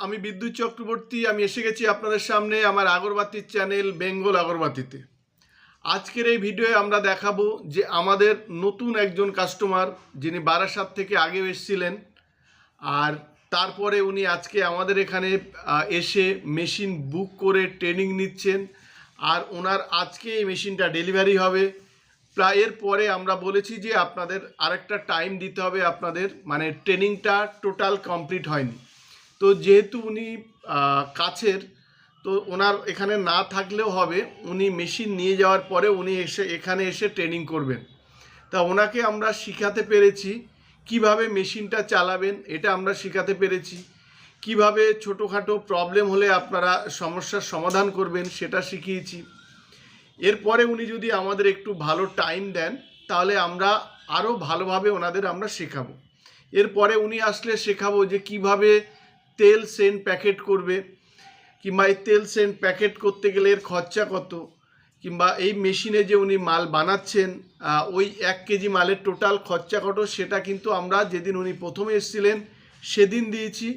আমি বিদ্যুৎ চক্রবর্তী। আমি এসে গেছি আপনাদের সামনে আমার আগরবাতির চ্যানেল বেঙ্গল আগরবাতিতে। আজকের এই ভিডিওয়ে আমরা দেখাবো যে আমাদের নতুন একজন কাস্টমার যিনি বারাসাত থেকে আগেও এসেছিলেন, আর তারপরে উনি আজকে আমাদের এখানে এসে মেশিন বুক করে ট্রেনিং নিচ্ছেন, আর ওনার আজকে এই মেশিনটা ডেলিভারি হবে। প্রায় এরপরে আমরা বলেছি যে আপনাদের আরেকটা টাইম দিতে হবে, আপনাদের মানে ট্রেনিংটা টোটাল কমপ্লিট হয়নি। তো যেহেতু উনি কাছের, তো ওনার এখানে না থাকলেও হবে, উনি মেশিন নিয়ে যাওয়ার পরে উনি এখানে এসে ট্রেনিং করবেন। তা ওনাকে আমরা শিখাতে পেরেছি কিভাবে মেশিনটা চালাবেন, এটা আমরা শিখাতে পেরেছি। কিভাবে ছোটোখাটো প্রবলেম হলে আপনারা সমস্যার সমাধান করবেন সেটা শিখিয়েছি। এরপরে উনি যদি আমাদের একটু ভালো টাইম দেন তাহলে আমরা আরও ভালোভাবে ওনাদের আমরা শেখাবো। এরপরে উনি আসলে শেখাবো যে কিভাবে তেল সেন্ট প্যাকেট করবে, কিংবা এই তেল সেন্ট প্যাকেট করতে গেলে এর খরচা কত, কিংবা এই মেশিনে যে উনি মাল বানাচ্ছেন ওই 1 কেজি মালের টোটাল খরচা কত, সেটা কিন্তু আমরা যেদিন উনি প্রথমে এসেছিলেন সেদিন দিয়েছি।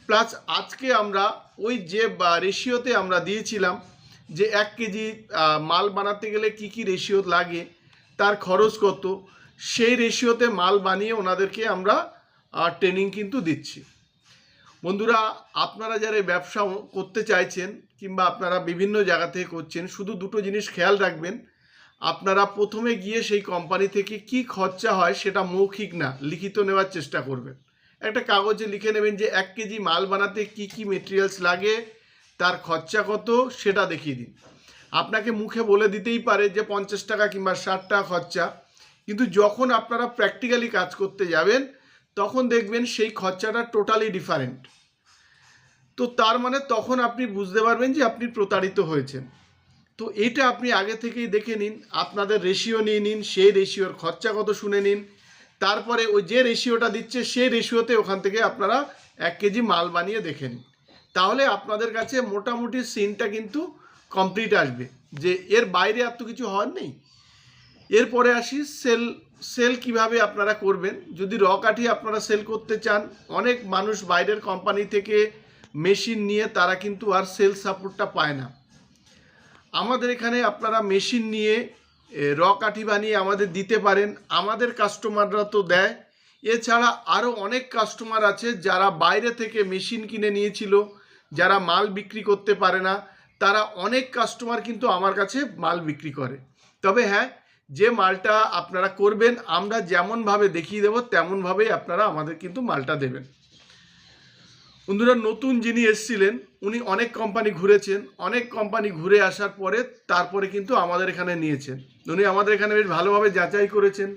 প্লাস আজকে আমরা ওই যে রেশিওতে আমরা দিয়েছিলাম যে 1 কেজি মাল বানাতে গেলে কি কি রেশিও লাগে, তার খরচ কত, সেই রেশিওতে মাল বানিয়ে ওনাদেরকে আমরা ট্রেনিং কিন্তু দিচ্ছি। বন্ধুরা, আপনারা যারা ব্যবসা করতে চাইছেন কিংবা আপনারা বিভিন্ন জায়গা থেকে করছেন, শুধু দুটো জিনিস খেয়াল রাখবেন। আপনারা প্রথমে গিয়ে সেই কোম্পানি থেকে কি খরচা হয় সেটা মৌখিক না, লিখিত নেওয়ার চেষ্টা করবেন। একটা কাগজে লিখে নেবেন যে 1 কেজি মাল বানাতে কি কি মেটেরিয়ালস লাগে, তার খরচা কত, সেটা দেখিয়ে দিন। আপনাকে মুখে বলে দিতেই পারে যে 50 টাকা কিংবা 60 টাকা খরচা, কিন্তু যখন আপনারা প্র্যাকটিক্যালি কাজ করতে যাবেন তখন দেখবেন সেই খরচাটা টোটালি ডিফারেন্ট। তো তার মানে তখন আপনি বুঝতে পারবেন যে আপনি প্রতারিত হয়েছেন। তো এটা আপনি আগে থেকেই দেখে নিন, আপনাদের রেশিও নিয়ে নিন, সেই রেশিওর খরচা কত শুনে নিন, তারপরে ওই যে রেশিওটা দিচ্ছে সেই রেশিওতে ওখান থেকে আপনারা 1 কেজি মাল বানিয়ে দেখে নিন। তাহলে আপনাদের কাছে মোটামুটি সিনটা কিন্তু কমপ্লিট আসবে, যে এর বাইরে আর তো কিছু হওয়ার নেই। এরপরে আসি সেল কিভাবে আপনারা করবেন। যদি র কাঠি আপনারা সেল করতে চান, অনেক মানুষ বাইরের কোম্পানি থেকে মেশিন নিয়ে তারা কিন্তু আর সেল সাপোর্টটা পায় না। আমাদের এখানে আপনারা মেশিন নিয়ে র কাঠি বানিয়ে আমাদের দিতে পারেন, আমাদের কাস্টমাররা তো দেয়। এছাড়া আরও অনেক কাস্টমার আছে যারা বাইরে থেকে মেশিন কিনে নিয়েছিল, যারা মাল বিক্রি করতে পারে না, তারা অনেক কাস্টমার কিন্তু আমার কাছে মাল বিক্রি করে। তবে হ্যাঁ, যে মালটা আপনারা করবেন আমরা যেমনভাবে দেখিয়ে দেবো তেমনভাবেই আপনারা আমাদের কিন্তু মালটা দেবেন। বন্ধুরা, নতুন যিনি এসেছিলেন উনি অনেক কোম্পানি ঘুরেছেন, অনেক কোম্পানি ঘুরে আসার পরে তারপরে কিন্তু আমাদের এখানে নিয়েছেন। উনি আমাদের এখানে বেশ ভালোভাবে যাচাই করেছেন।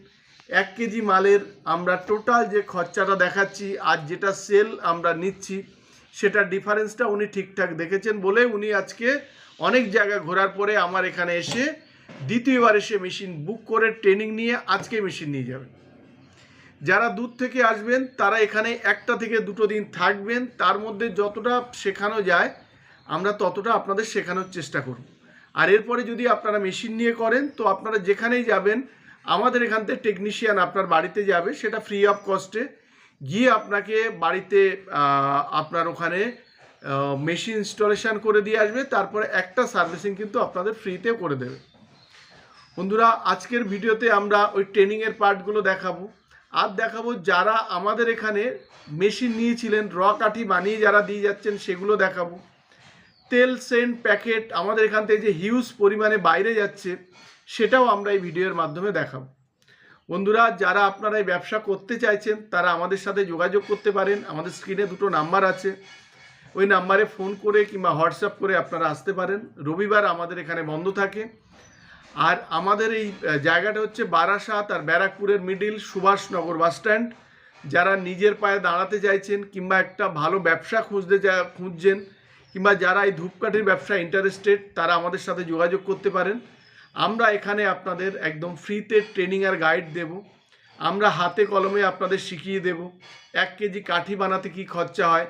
1 কেজি মালের আমরা টোটাল যে খরচাটা দেখাচ্ছি আর যেটা সেল আমরা নিচ্ছি সেটা ডিফারেন্সটা উনি ঠিকঠাক দেখেছেন বলে উনি আজকে অনেক জায়গা ঘোরার পরে আমার এখানে এসে দ্বিতীয়বার এসে মেশিন বুক করে ট্রেনিং নিয়ে আজকে মেশিন নিয়ে যাবেন। যারা দূর থেকে আসবেন তারা এখানে 1টা থেকে 2টো দিন থাকবেন, তার মধ্যে যতটা শেখানো যায় আমরা ততটা আপনাদের শেখানোর চেষ্টা করব। আর এরপরে যদি আপনারা মেশিন নিয়ে করেন তো আপনারা যেখানেই যাবেন আমাদের এখান থেকে টেকনিশিয়ান আপনার বাড়িতে যাবে, সেটা ফ্রি অফ কস্টে গিয়ে আপনাকে বাড়িতে আপনার ওখানে মেশিন ইনস্টলেশন করে দিয়ে আসবে, তারপরে একটা সার্ভিসিং কিন্তু আপনাদের ফ্রিতে করে দেবে। বন্ধুরা, আজকের ভিডিওতে আমরা ওই ট্রেনিংয়ের পার্টগুলো দেখাবো, আর দেখাবো যারা আমাদের এখানে মেশিন নিয়েছিলেন র কাঠি বানিয়ে যারা দিয়ে যাচ্ছেন সেগুলো দেখাবো। তেল সেন্ট প্যাকেট আমাদের এখান থেকে যে হিউজ পরিমাণে বাইরে যাচ্ছে সেটাও আমরা এই ভিডিওর মাধ্যমে দেখাবো। বন্ধুরা, যারা আপনারা এই ব্যবসা করতে চাইছেন তারা আমাদের সাথে যোগাযোগ করতে পারেন। আমাদের স্ক্রিনে 2টো নাম্বার আছে, ওই নাম্বারে ফোন করে কিংবা হোয়াটসঅ্যাপ করে আপনারা আসতে পারেন। রবিবার আমাদের এখানে বন্ধ থাকে। আর আমাদের এই জায়গাটা হচ্ছে বারাসাত আর ব্যারাকপুরের মিডিল সুভাষনগর বাস স্ট্যান্ড। যারা নিজের পায়ে দাঁড়াতে চাইছেন কিংবা একটা ভালো ব্যবসা খুঁজছেন কিংবা যারা এই ধূপকাঠির ব্যবসা ইন্টারেস্টেড তারা আমাদের সাথে যোগাযোগ করতে পারেন। আমরা এখানে আপনাদের একদম ফ্রিতে ট্রেনিং আর গাইড দেব। আমরা হাতে কলমে আপনাদের শিখিয়ে দেব 1 কেজি কাঠি বানাতে কি খরচা হয়,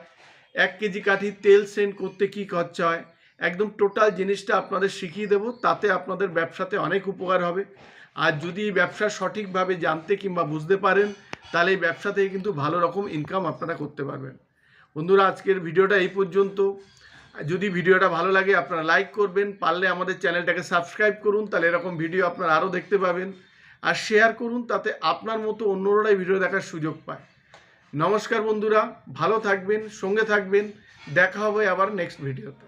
1 কেজি কাঠি তেল সেন্ট করতে কি খরচা হয়, একদম টোটাল জিনিসটা আপনাদের শিখিয়ে দেব। তাতে আপনাদের ব্যবসাতে অনেক উপকার হবে। আর যদি এই ব্যবসা সঠিকভাবে জানতে কিংবা বুঝতে পারেন তাহলে এই ব্যবসা থেকে কিন্তু ভালো রকম ইনকাম আপনারা করতে পারবেন। বন্ধুরা, আজকের ভিডিওটা এই পর্যন্ত। যদি ভিডিওটা ভালো লাগে আপনারা লাইক করবেন, পারলে আমাদের চ্যানেলটাকে সাবস্ক্রাইব করুন, তাহলে এরকম ভিডিও আপনারা আরও দেখতে পাবেন। আর শেয়ার করুন, তাতে আপনার মতো অন্যরাই ভিডিও দেখার সুযোগ পায়। নমস্কার বন্ধুরা, ভালো থাকবেন, সঙ্গে থাকবেন। দেখা হবে আবার নেক্সট ভিডিওতে।